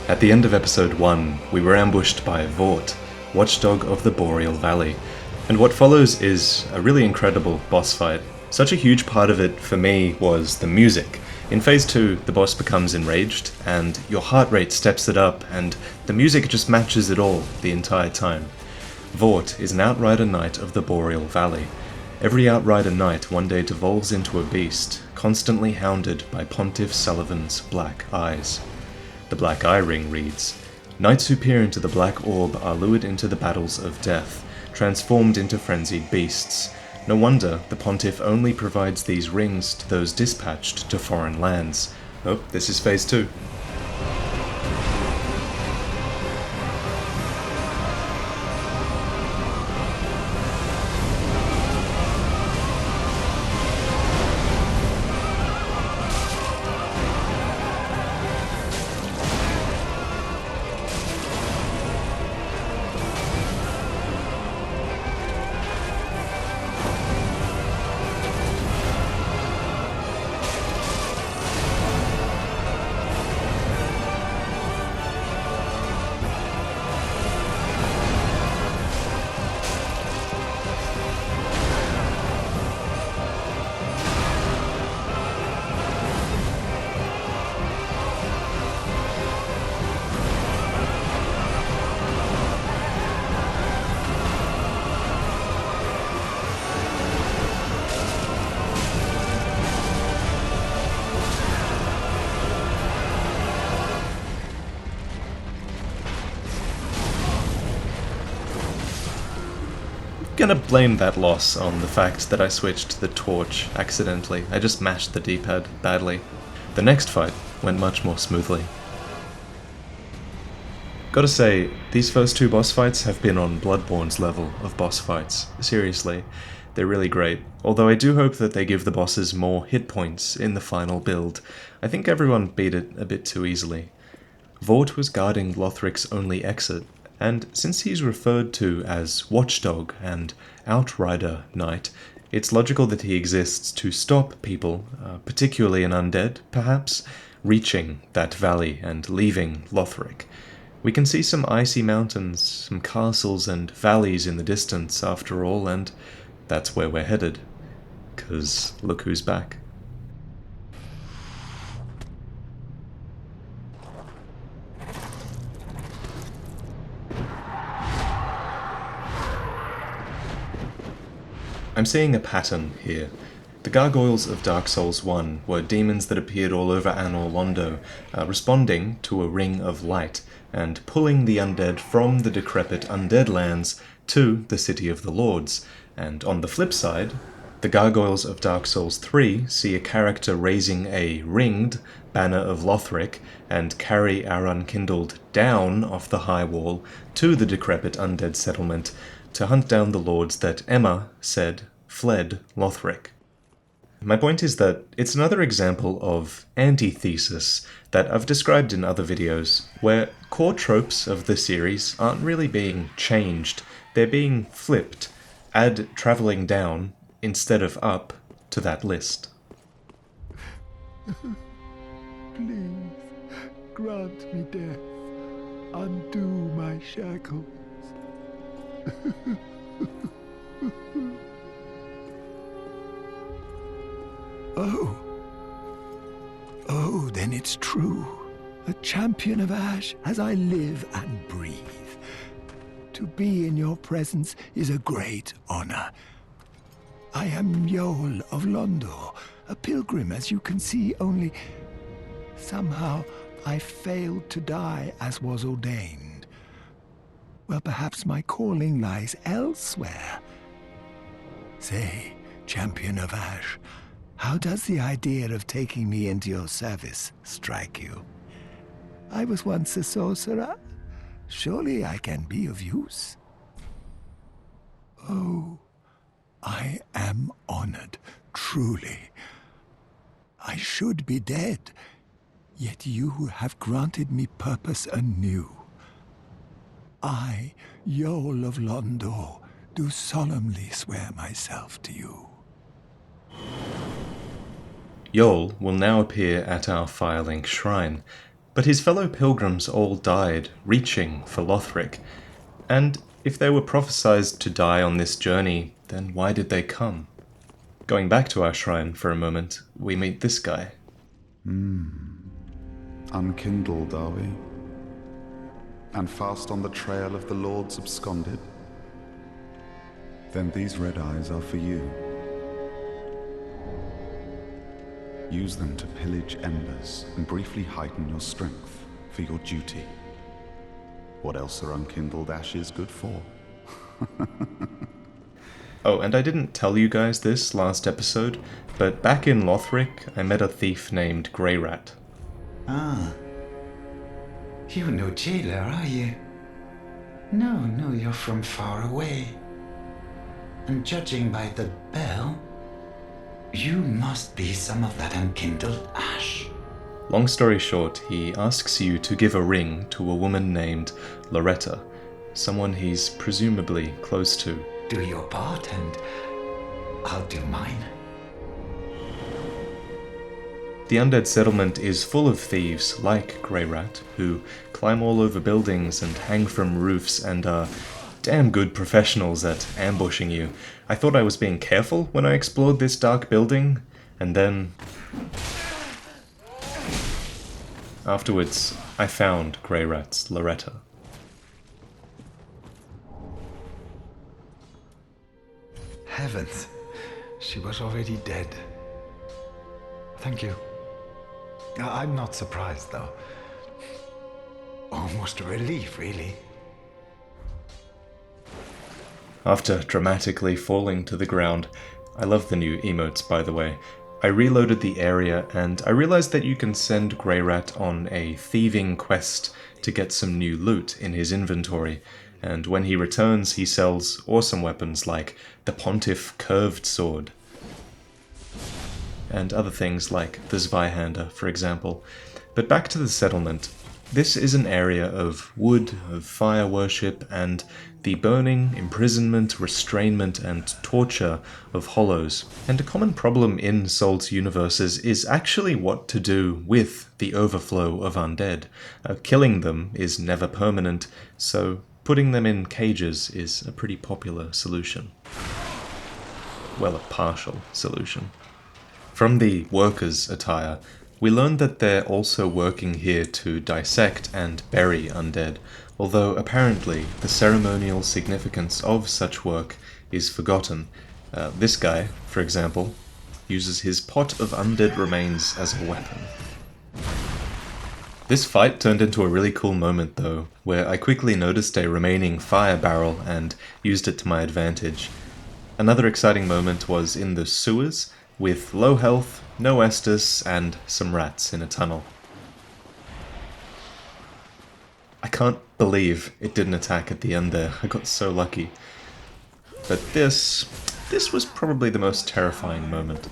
At the end of episode 1, we were ambushed by Vort, watchdog of the Boreal Valley, and what follows is a really incredible boss fight. Such a huge part of it for me was the music. In Phase 2, the boss becomes enraged, and your heart rate steps it up, and the music just matches it all the entire time. Vort is an Outrider Knight of the Boreal Valley. Every Outrider Knight one day devolves into a beast, constantly hounded by Pontiff Sullivan's black eyes. The Black Eye Ring reads, "Knights who peer into the Black Orb are lured into the battles of death, transformed into frenzied beasts. No wonder the Pontiff only provides these rings to those dispatched to foreign lands." Oh, this is Phase 2. Gonna blame that loss on the fact that I switched the torch accidentally. I just mashed the D-pad badly. The next fight went much more smoothly. Gotta say, these first two boss fights have been on Bloodborne's level of boss fights. Seriously, they're really great. Although I do hope that they give the bosses more hit points in the final build. I think everyone beat it a bit too easily. Vort was guarding Lothric's only exit, and since he's referred to as Watchdog and Outrider Knight, it's logical that he exists to stop people, particularly an undead, perhaps, reaching that valley and leaving Lothric. We can see some icy mountains, some castles and valleys in the distance after all, and that's where we're headed. 'Cause look who's back. I'm seeing a pattern here. The gargoyles of Dark Souls 1 were demons that appeared all over Anor Londo, responding to a ring of light, and pulling the undead from the decrepit undead lands to the City of the Lords. And on the flip side, the gargoyles of Dark Souls 3 see a character raising a ringed banner of Lothric and carry our unkindled down off the high wall to the decrepit undead settlement to hunt down the lords that Emma said fled Lothric. My point is that it's another example of antithesis that I've described in other videos, where core tropes of the series aren't really being changed, they're being flipped. Add travelling down instead of up to that list. Please, grant me death. Undo my shackles. Oh, then it's true. A champion of Ash as I live and breathe. To be in your presence is a great honor. I am Yol of Londo, a pilgrim as you can see, only somehow I failed to die as was ordained. Well, perhaps my calling lies elsewhere. Say, champion of Ash, how does the idea of taking me into your service strike you? I was once a sorcerer. Surely I can be of use. Oh, I am honored, truly. I should be dead, yet you have granted me purpose anew. I, Yol of Londo, do solemnly swear myself to you. Yol will now appear at our Firelink Shrine. But his fellow pilgrims all died, reaching for Lothric. And if they were prophesied to die on this journey, then why did they come? Going back to our shrine for a moment, we meet this guy. Unkindled, are we? And fast on the trail of the Lords absconded? Then these red eyes are for you. Use them to pillage embers and briefly heighten your strength for your duty. What else are unkindled ashes good for? Oh, and I didn't tell you guys this last episode, but back in Lothric, I met a thief named Grey Rat. Ah. You're no jailer, are you? No, you're from far away. And judging by the bell, you must be some of that unkindled ash. Long story short, he asks you to give a ring to a woman named Loretta, someone he's presumably close to. Do your part and I'll do mine. The undead settlement is full of thieves like Grey Rat, who climb all over buildings and hang from roofs and are damn good professionals at ambushing you. I thought I was being careful when I explored this dark building, and then... afterwards, I found Grey Rat's Loretta. Heavens, she was already dead. Thank you. I'm not surprised, though. Almost a relief, really. After dramatically falling to the ground, I love the new emotes, by the way, I reloaded the area and I realized that you can send Grey Rat on a thieving quest to get some new loot in his inventory, and when he returns he sells awesome weapons like the Pontiff Curved Sword, and other things like the Zweihander, for example. But back to the settlement. This is an area of wood, of fire worship, and the burning, imprisonment, restrainment, and torture of hollows. And a common problem in Souls universes is actually what to do with the overflow of undead. Killing them is never permanent, so putting them in cages is a pretty popular solution. Well, a partial solution. From the workers' attire, we learned that they're also working here to dissect and bury undead, although apparently the ceremonial significance of such work is forgotten. This guy, for example, uses his pot of undead remains as a weapon. This fight turned into a really cool moment though, where I quickly noticed a remaining fire barrel and used it to my advantage. Another exciting moment was in the sewers, with low health, no Estus, and some rats in a tunnel. I can't believe it didn't attack at the end there, I got so lucky. But this was probably the most terrifying moment.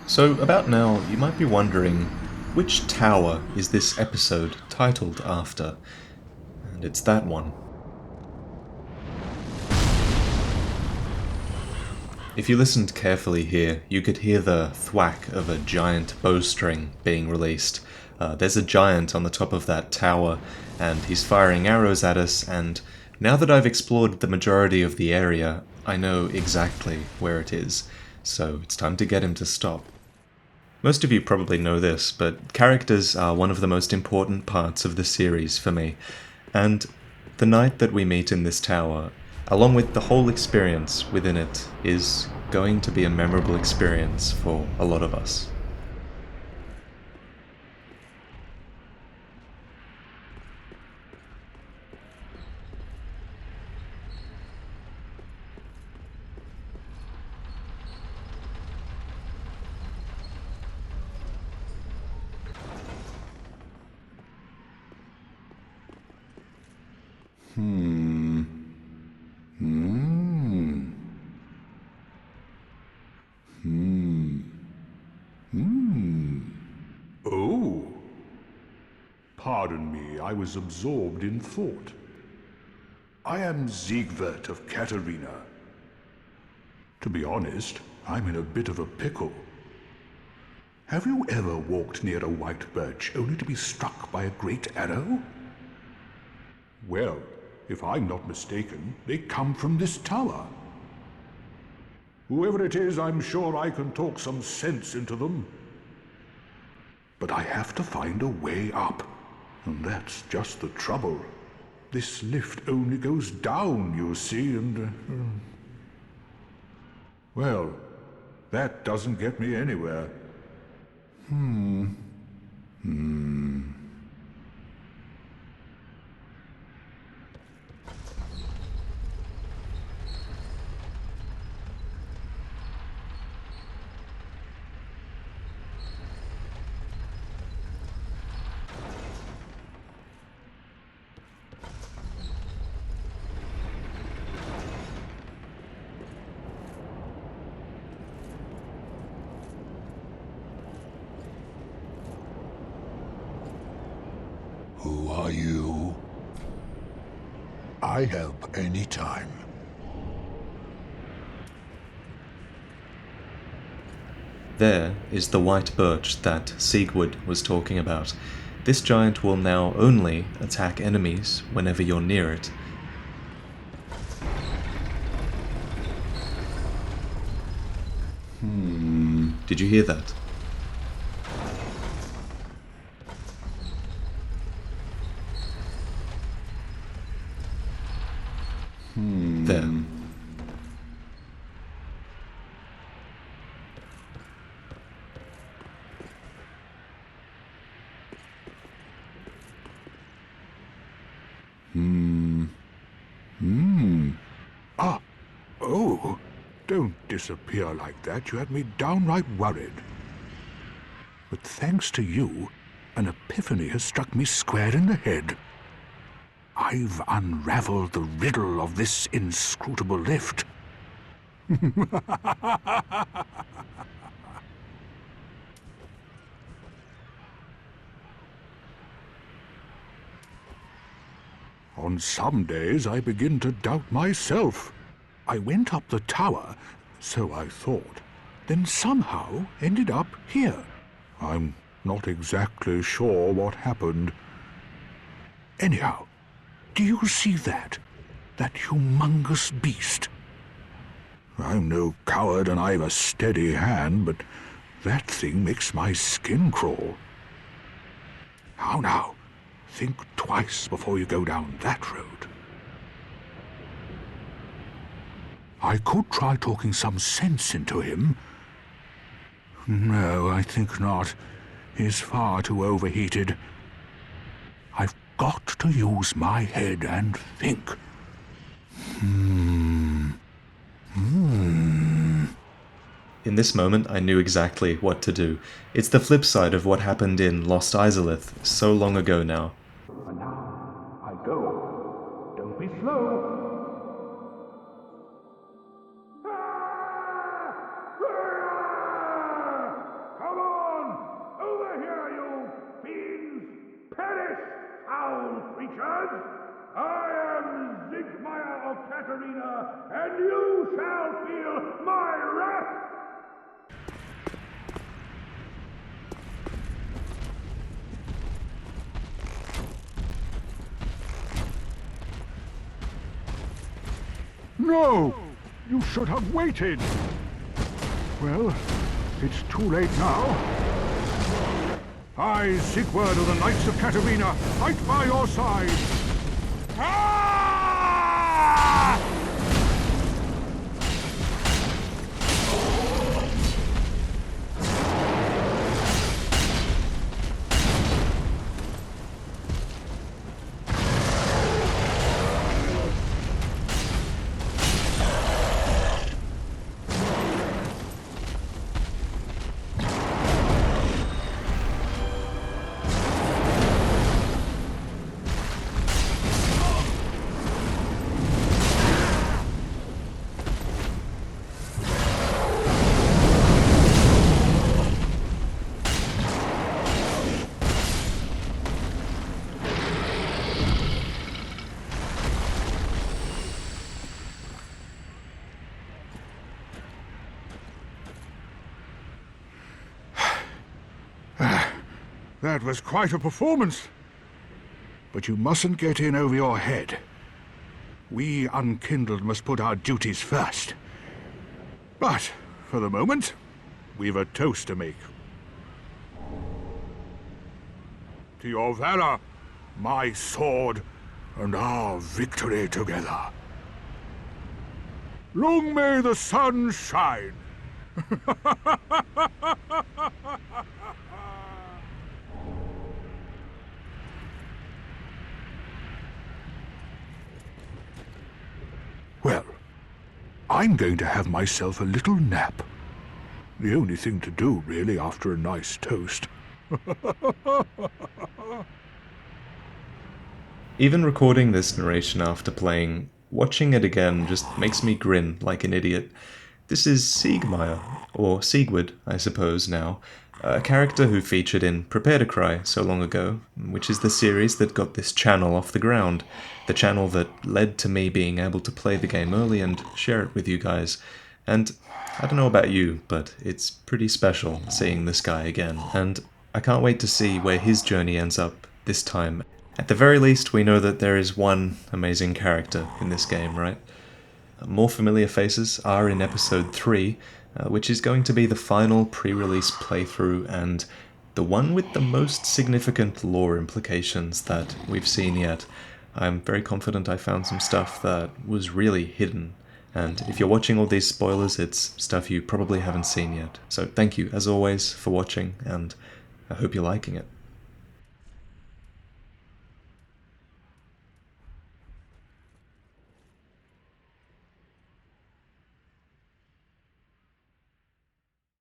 So about now, you might be wondering, which tower is this episode titled after? And it's that one. If you listened carefully here, you could hear the thwack of a giant bowstring being released. There's a giant on the top of that tower, and he's firing arrows at us, and now that I've explored the majority of the area, I know exactly where it is, so it's time to get him to stop. Most of you probably know this, but characters are one of the most important parts of the series for me, and the night that we meet in this tower, along with the whole experience within it, is going to be a memorable experience for a lot of us. Oh. Pardon me, I was absorbed in thought. I am Siegwart of Katarina. To be honest, I'm in a bit of a pickle. Have you ever walked near a white birch only to be struck by a great arrow? Well, if I'm not mistaken, they come from this tower. Whoever it is, I'm sure I can talk some sense into them. But I have to find a way up, and that's just the trouble. This lift only goes down, you see, and... Well, that doesn't get me anywhere. Who are you? I help anytime. There is the white birch that Sigurd was talking about. This giant will now only attack enemies whenever you're near it. Did you hear that? There. Oh, don't disappear like that. You had me downright worried. But thanks to you, an epiphany has struck me square in the head. I've unraveled the riddle of this inscrutable lift. On some days I begin to doubt myself. I went up the tower, so I thought, then somehow ended up here. I'm not exactly sure what happened. Anyhow, do you see that? That humongous beast? I'm no coward and I've a steady hand, but that thing makes my skin crawl. How now? Think twice before you go down that road. I could try talking some sense into him. No, I think not. He's far too overheated. I've got to use my head and think. In this moment, I knew exactly what to do. It's the flip side of what happened in Lost Izalith so long ago now. And now, I go. Don't be slow. Come on! Over here, you fiends! Perish, foul creatures! I am Zigmire of Katarina, and you shall feel my wrath! No! You should have waited! Well, it's too late now. I, Sigurd of the Knights of Katarina, fight by your side! That was quite a performance. But you mustn't get in over your head. We unkindled must put our duties first. But, for the moment, we've a toast to make. To your valor, my sword, and our victory together. Long may the sun shine! Well, I'm going to have myself a little nap. The only thing to do, really, after a nice toast. Even recording this narration after playing, watching it again just makes me grin like an idiot. This is Siegmeyer, or Siegward, I suppose now, a character who featured in Prepare to Cry so long ago, which is the series that got this channel off the ground, the channel that led to me being able to play the game early and share it with you guys. And I don't know about you, but it's pretty special seeing this guy again, and I can't wait to see where his journey ends up this time. At the very least, we know that there is one amazing character in this game, right? More familiar faces are in episode 3, which is going to be the final pre-release playthrough and the one with the most significant lore implications that we've seen yet. I'm very confident I found some stuff that was really hidden, and if you're watching all these spoilers, it's stuff you probably haven't seen yet. So thank you, as always, for watching, and I hope you're liking it.